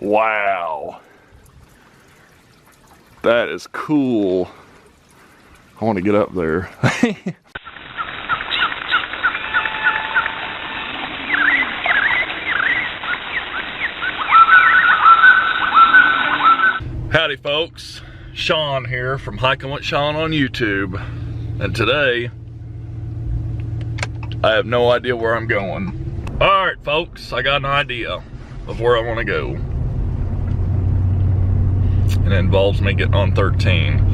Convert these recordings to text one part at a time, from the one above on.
Wow. That is cool. I want to get up there. Howdy folks, Shawn here from Hiking with Shawn on YouTube. And today, I have no idea where I'm going. Alright folks, I got an idea of where I want to go. And it involves me getting on 13.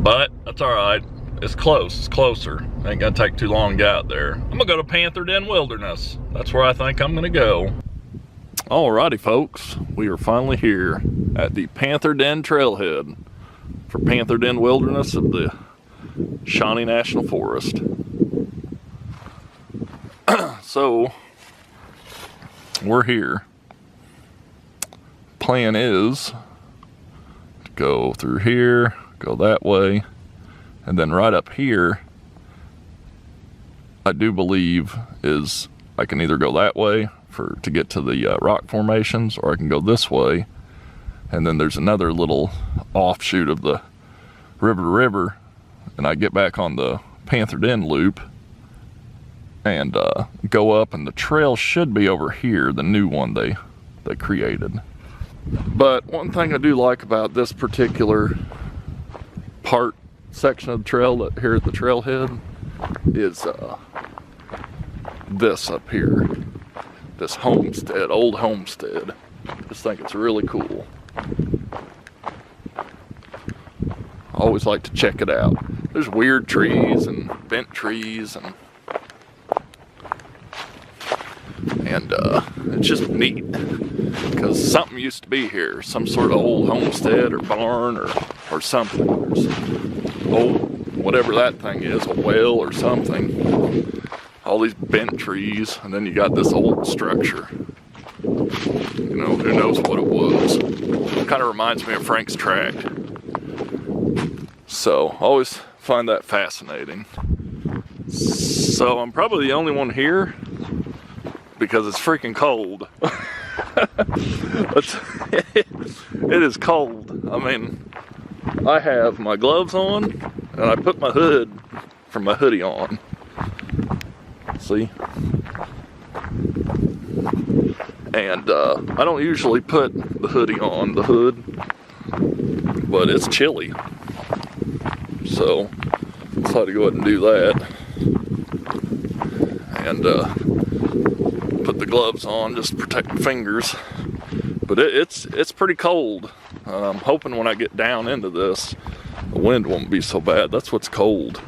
But, that's alright. It's close, it's closer. Ain't gonna take too long to get out there. I'm gonna go to Panther Den Wilderness. That's where I think I'm gonna go. Alrighty folks, we are finally here at the Panther Den Trailhead for Panther Den Wilderness of the Shawnee National Forest. So, we're here. Plan is to go through here, go that way, and then right up here, I do believe is I can either go that way to get to the rock formations, or I can go this way, and then there's another little offshoot of the river to river, and I get back on the Panther Den loop and go up, and the trail should be over here, the new one they created. But one thing I do like about this particular section of the trail here at the trailhead is this up here. This homestead, old homestead. Just think it's really cool. I always like to check it out. There's weird trees and bent trees and it's just neat because something used to be here, some sort of old homestead or barn or something. There's whatever that thing is, a well or something. All these bent trees, and then you got this old structure. You know, who knows what it was. It kind of reminds me of Frank's Tract. So, always find that fascinating. So, I'm probably the only one here because it's freaking cold. It is cold. I mean, I have my gloves on, and I put my hood from my hoodie on. See? And I don't usually put the hoodie on the hood, but it's chilly. So, decided to go ahead and do that. And put the gloves on just to protect my fingers. But it's pretty cold. I'm hoping when I get down into this, the wind won't be so bad. That's what's cold,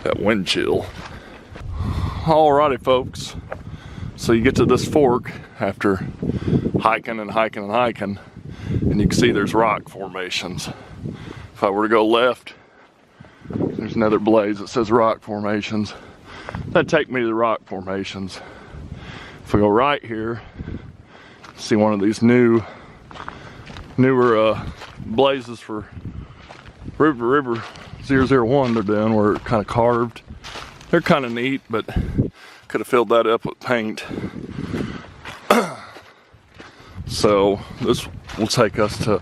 that wind chill. Alrighty folks, so you get to this fork after hiking and hiking and hiking, and you can see there's rock formations. If I were to go left, there's another blaze that says rock formations. That'd take me to the rock formations. If I go right here, see one of these newer blazes for River 001 they're doing, where it's kind of carved. They're kind of neat, but could have filled that up with paint. So this will take us to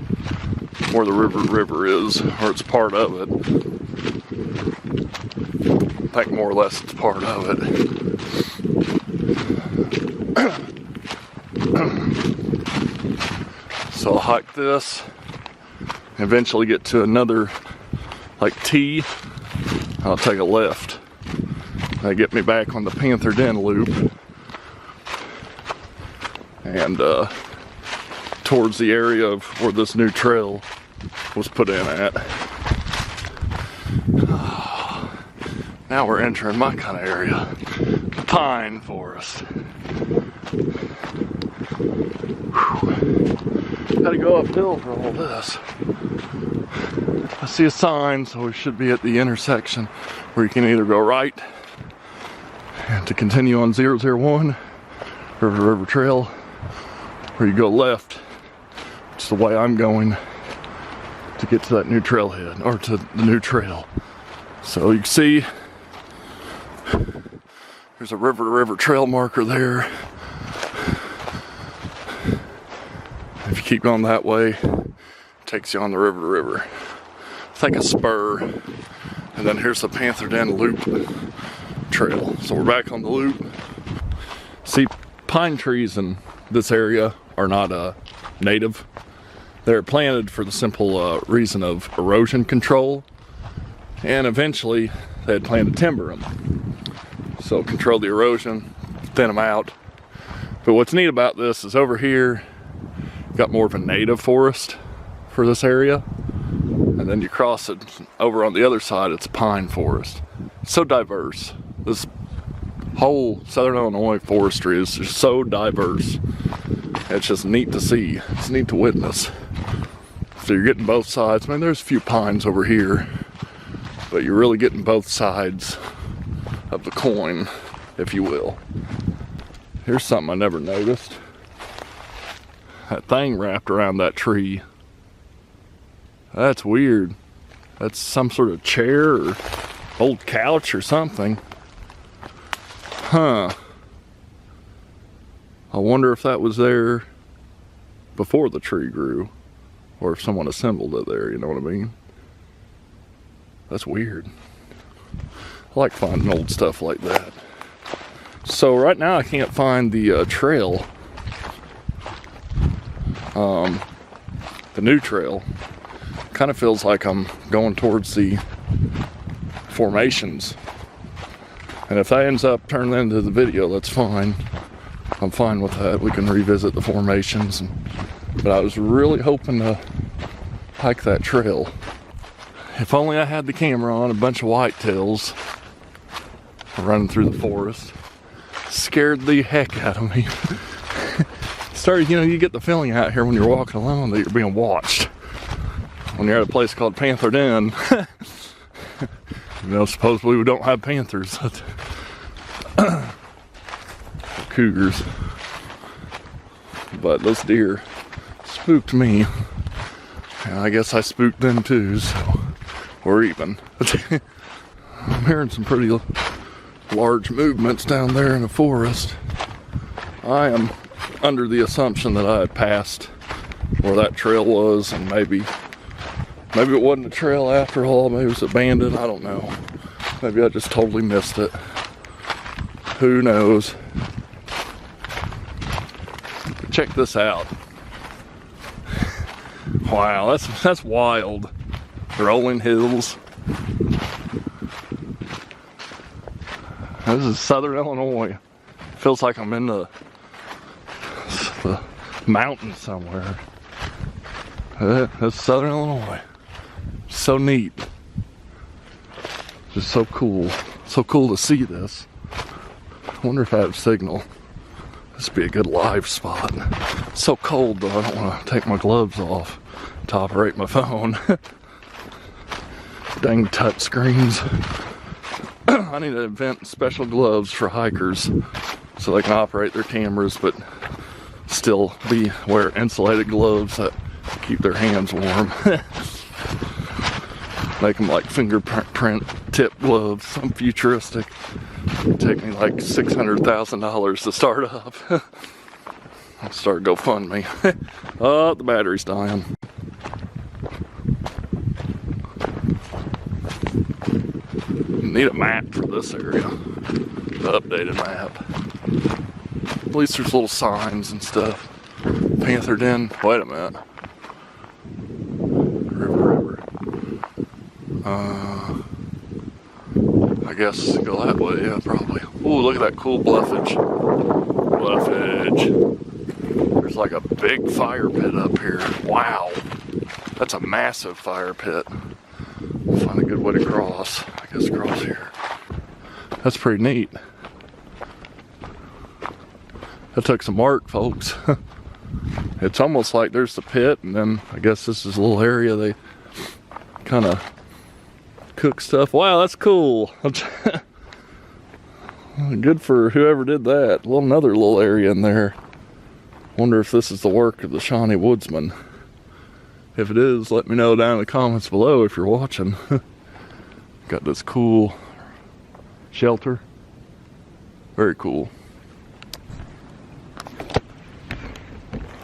where the river is, or it's part of it. I think more or less it's part of it. So I'll hike this, eventually get to another like T, I'll take a left. They get me back on the Panther Den loop and towards the area of where this new trail was put in at. Now we're entering my kind of area, the pine forest. Gotta go uphill for all this. I see a sign, so we should be at the intersection where you can either go right and to continue on 001 River Trail, or you go left, which is the way I'm going to get to that new trailhead, or to the new trail. So you can see there's a river to river trail marker there. keep going that way, takes you on the river to river. It's like a spur. And then here's the Panther Den loop trail. So we're back on the loop. See, pine trees in this area are not native. They're planted for the simple reason of erosion control. And eventually they had planned to timber them. So control the erosion, thin them out. But what's neat about this is over here, you've got more of a native forest for this area. And then you cross it over on the other side, it's a pine forest. It's so diverse. This whole Southern Illinois forestry is just so diverse. It's just neat to see. It's neat to witness. So you're getting both sides. I mean, there's a few pines over here, but you're really getting both sides of the coin, if you will. Here's something I never noticed. That thing wrapped around that tree. That's weird. That's some sort of chair or old couch or something. Huh. I wonder if that was there before the tree grew, or if someone assembled it there, you know what I mean? That's weird. I like finding old stuff like that. So right now I can't find the trail. The new trail. Kind of feels like I'm going towards the formations. And if that ends up turning into the video, that's fine. I'm fine with that. We can revisit the formations. But I was really hoping to hike that trail. If only I had the camera on, a bunch of whitetails running through the forest. Scared the heck out of me. Started, you get the feeling out here when you're walking alone that you're being watched. When you're at a place called Panther Den. Supposedly we don't have panthers. Cougars. But those deer spooked me. And I guess I spooked them too, so we're even. I'm hearing some pretty large movements down there in the forest. I am under the assumption that I had passed where that trail was, and maybe it wasn't a trail after all. Maybe it was abandoned. I don't know. Maybe I just totally missed it. Who knows? Check this out. Wow, that's wild. Rolling hills. This is Southern Illinois. Feels like I'm in the mountains somewhere. That's Southern Illinois. So neat. Just so cool. So cool to see this. I wonder if I have signal. This would be a good live spot. It's so cold though, I don't want to take my gloves off to operate my phone. Dang touch screens. I need to invent special gloves for hikers so they can operate their cameras but still wear insulated gloves that keep their hands warm. Make them like fingerprint tip gloves, some futuristic. It'd take me like $600,000 to start up. I'll start GoFundMe. Oh, the battery's dying. Need a map for this area. The updated map. At least there's little signs and stuff. Panther Den. Wait a minute. River. I guess go that way, yeah, probably. Ooh, look at that cool bluffage. There's like a big fire pit up here. Wow. That's a massive fire pit. Find a good way to cross. I guess cross here. That's pretty neat. That took some work, folks. It's almost like there's the pit, and then I guess this is a little area they kind of cook stuff. Wow, that's cool. Good for whoever did that. Another little area in there. Wonder if this is the work of the Shawnee woodsman. If it is, let me know down in the comments below if you're watching. Got this cool shelter. Very cool.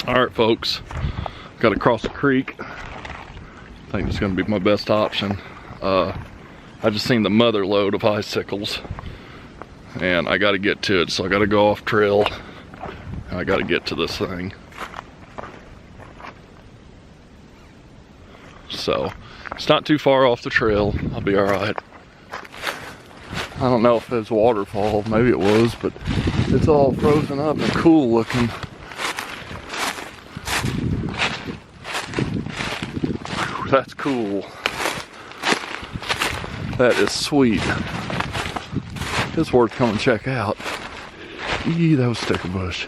Alright folks, Got to cross the creek. I think it's going to be my best option. I just seen the mother lode of icicles, and I got to get to it, so I got to go off trail, and I got to get to this thing. So it's not too far off the trail. I'll be all right. I don't know if it's a waterfall, maybe it was, but it's all frozen up and cool looking. Whew, that's cool. That is sweet. It's worth coming check out. Eee, that was sticker bush.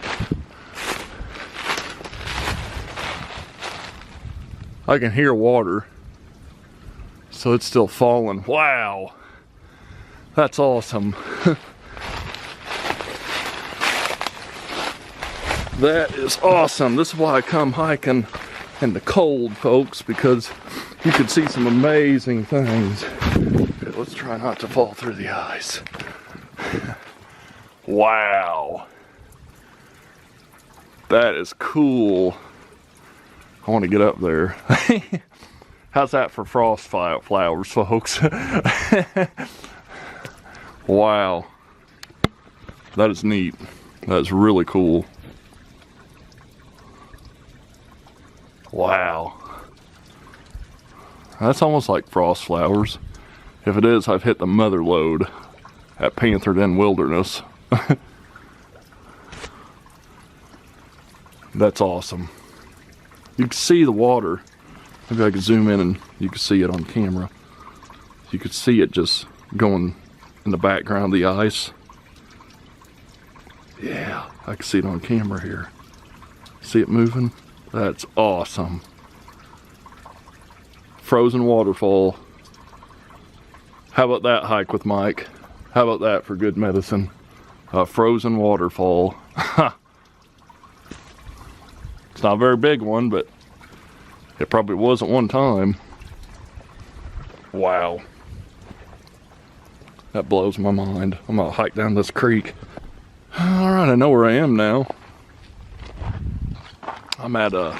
I can hear water, so it's still falling. Wow, that's awesome. That is awesome. This is why I come hiking in the cold, folks, because you can see some amazing things. Okay, let's try not to fall through the ice. Wow, that is cool. I want to get up there. How's that for frost flowers, folks? Wow, that is neat. That is really cool. Wow, that's almost like frost flowers. If it is, I've hit the mother lode at Panther Wilderness. That's awesome. You can see the water. Maybe I could zoom in and you can see it on camera. You could see it just going in the background of the ice. Yeah, I can see it on camera here. See it moving? That's awesome. Frozen waterfall. How about that hike with Mike? How about that for good medicine? Frozen waterfall. It's not a very big one, but it probably was at one time. Wow. That blows my mind. I'm gonna hike down this creek. All right, I know where I am now. I'm at the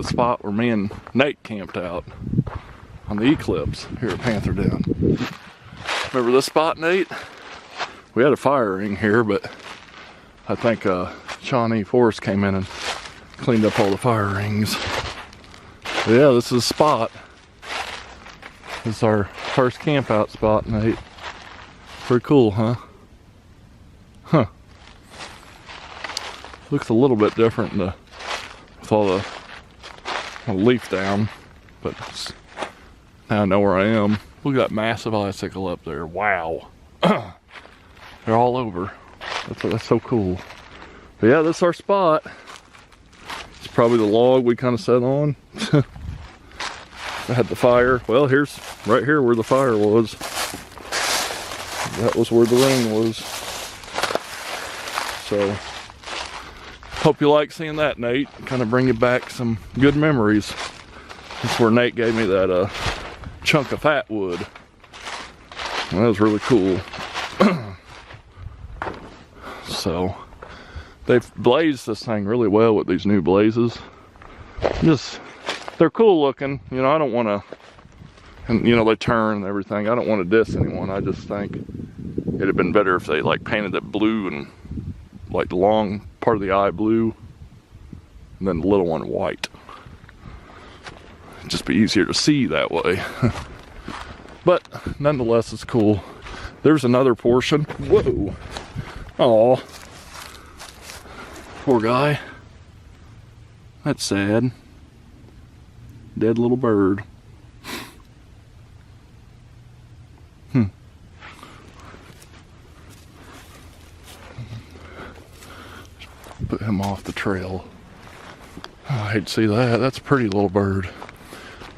spot where me and Nate camped out on the Eclipse here at Panther Den. Remember this spot, Nate? We had a fire ring here, but I think Shawn Forest came in and cleaned up all the fire rings. But yeah, this is a spot. This is our first camp out spot, Nate. Pretty cool, huh? Huh. Looks a little bit different with all the leaf down, but now I know where I am. Look at that massive icicle up there. Wow. They're all over. That's so cool. But yeah, this is our spot. It's probably the log we kind of set on. I had the fire. Well, here's right here where the fire was. That was where the ring was. So, hope you like seeing that, Nate. Kind of bring you back some good memories. That's where Nate gave me that chunk of fat wood. That was really cool. So, they've blazed this thing really well with these new blazes. They're cool looking. You know, I don't want to, and you know, they turn and everything. I don't want to diss anyone. I just think it'd have been better if they like painted it blue and like the long part of the eye blue and then the little one white. It'd just be easier to see that way. But nonetheless, it's cool. There's another portion. Whoa. Aw. Poor guy. That's sad. Dead little bird. Put him off the trail. Oh, I hate to see that. That's a pretty little bird.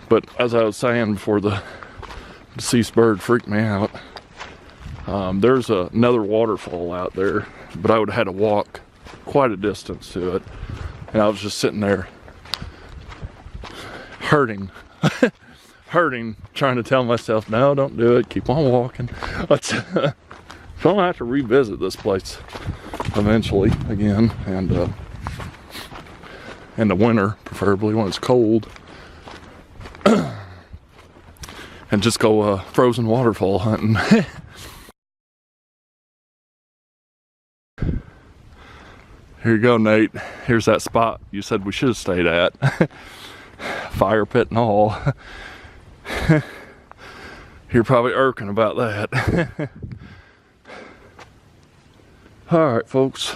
But as I was saying before, the deceased bird freaked me out. There's another waterfall out there, but I would have had to walk quite a distance to it. And I was just sitting there hurting, trying to tell myself, no, don't do it, keep on walking. So I'm gonna have to revisit this place eventually again, and in the winter, preferably when it's cold. And just go frozen waterfall hunting. Here you go, Nate. Here's that spot you said we should have stayed at. Fire pit and all. You're probably irking about that. Alright, folks.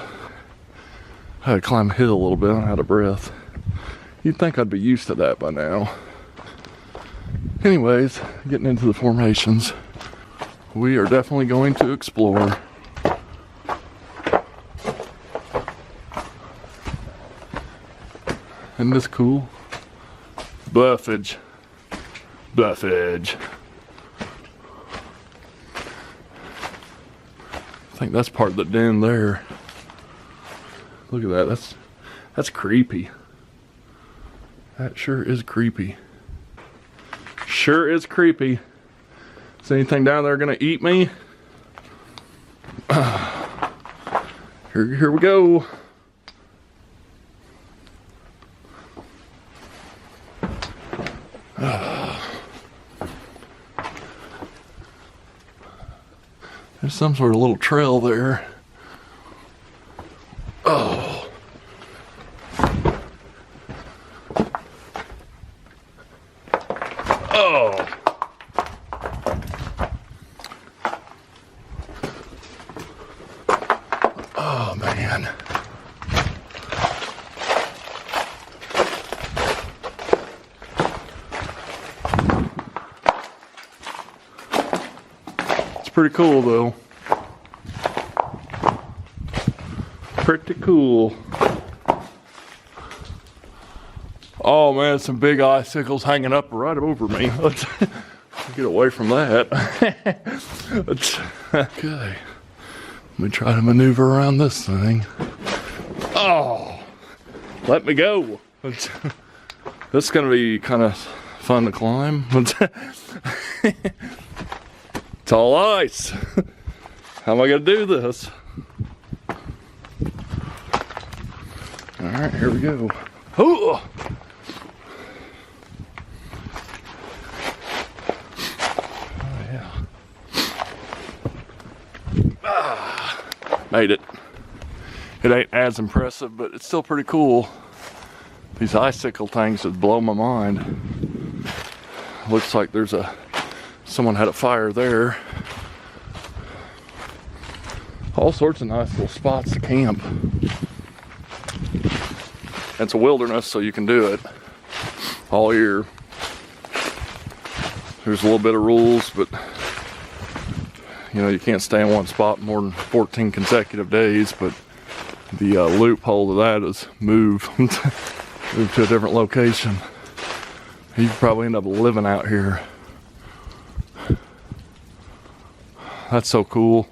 I had to climb a hill a little bit. I'm out of breath. You'd think I'd be used to that by now. Anyways, getting into the formations. We are definitely going to explore. Isn't this cool? Bluffage. Bluffage. I think that's part of the den there. Look at that. That's creepy. That sure is creepy. Sure is creepy. Is anything down there gonna eat me? Here we go. There's some sort of little trail there. Oh. Oh. Oh, man. It's pretty cool, though. Pretty cool. Oh man, some big icicles hanging up right over me. Let's get away from that. Okay. Let me try to maneuver around this thing. Oh, let me go. This is gonna be kind of fun to climb. It's all ice. How am I gonna do this? All right, here we go. Oh! Oh yeah. Ah, made it. It ain't as impressive, but it's still pretty cool. These icicle things just blow my mind. Looks like there's someone had a fire there. All sorts of nice little spots to camp. It's a wilderness, so you can do it all year. There's a little bit of rules, but you know, you can't stay in one spot more than 14 consecutive days. But the loophole to that is move to a different location. You probably end up living out here. That's so cool.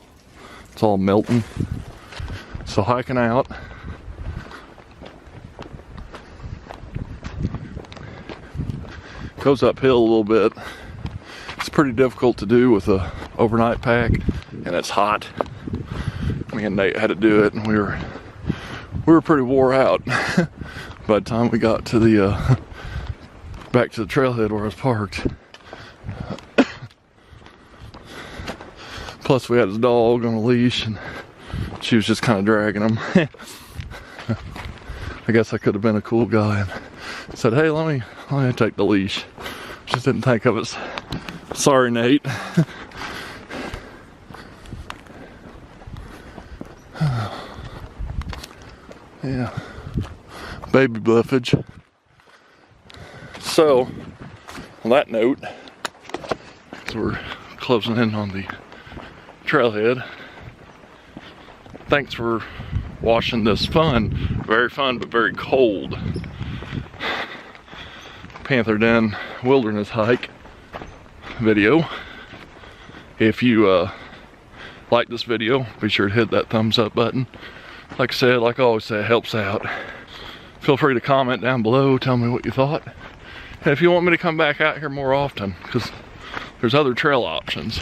It's all melting. So hiking out. Goes uphill a little bit. It's pretty difficult to do with a overnight pack, and it's hot. Me and Nate had to do it, and we were pretty wore out by the time we got to the back to the trailhead where I was parked. Plus we had his dog on a leash, and she was just kind of dragging him. I guess I could have been a cool guy and said, "Hey, let me take the leash." Just didn't think of it. Sorry, Nate. Yeah, baby bluffage. So, on that note, so we're closing in on the trailhead. Thanks for watching this very fun, but very cold Panther Den wilderness hike video. If you like this video, be sure to hit that thumbs up button. Like I said, like I always say, it helps out. Feel free to comment down below, tell me what you thought. And if you want me to come back out here more often, because there's other trail options.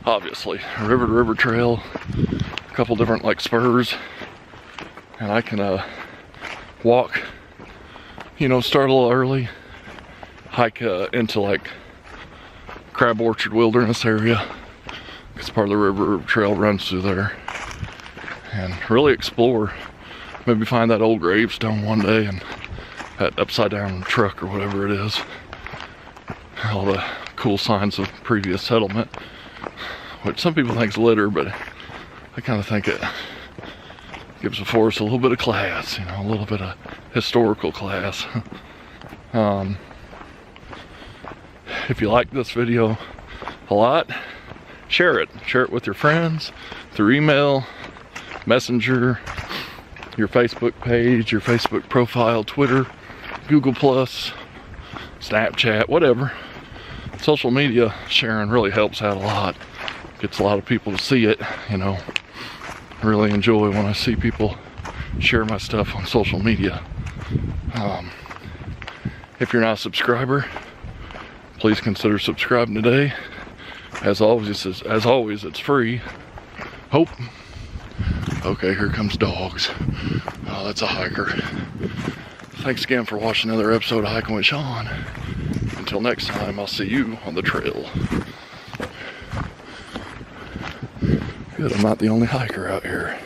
Obviously, a river to river trail, a couple different like spurs, and I can walk you know, start a little early, hike into like Crab Orchard Wilderness area, because part of the river trail runs through there, and really explore. Maybe find that old gravestone one day, and that upside down truck or whatever it is. All the cool signs of previous settlement, which some people think is litter, but I kind of think it gives the forest a little bit of class, you know, a little bit of historical class. If you like this video a lot, share it. Share it with your friends through email, Messenger, your Facebook page, your Facebook profile, Twitter, Google+, Snapchat, whatever. Social media sharing really helps out a lot. Gets a lot of people to see it, you know. I really enjoy when I see people share my stuff on social media. If you're not a subscriber, please consider subscribing today. As always, it's free. Hope. Okay, here comes dogs. Oh, that's a hiker. Thanks again for watching another episode of Hiking with Shawn. Until next time, I'll see you on the trail. Good, I'm not the only hiker out here.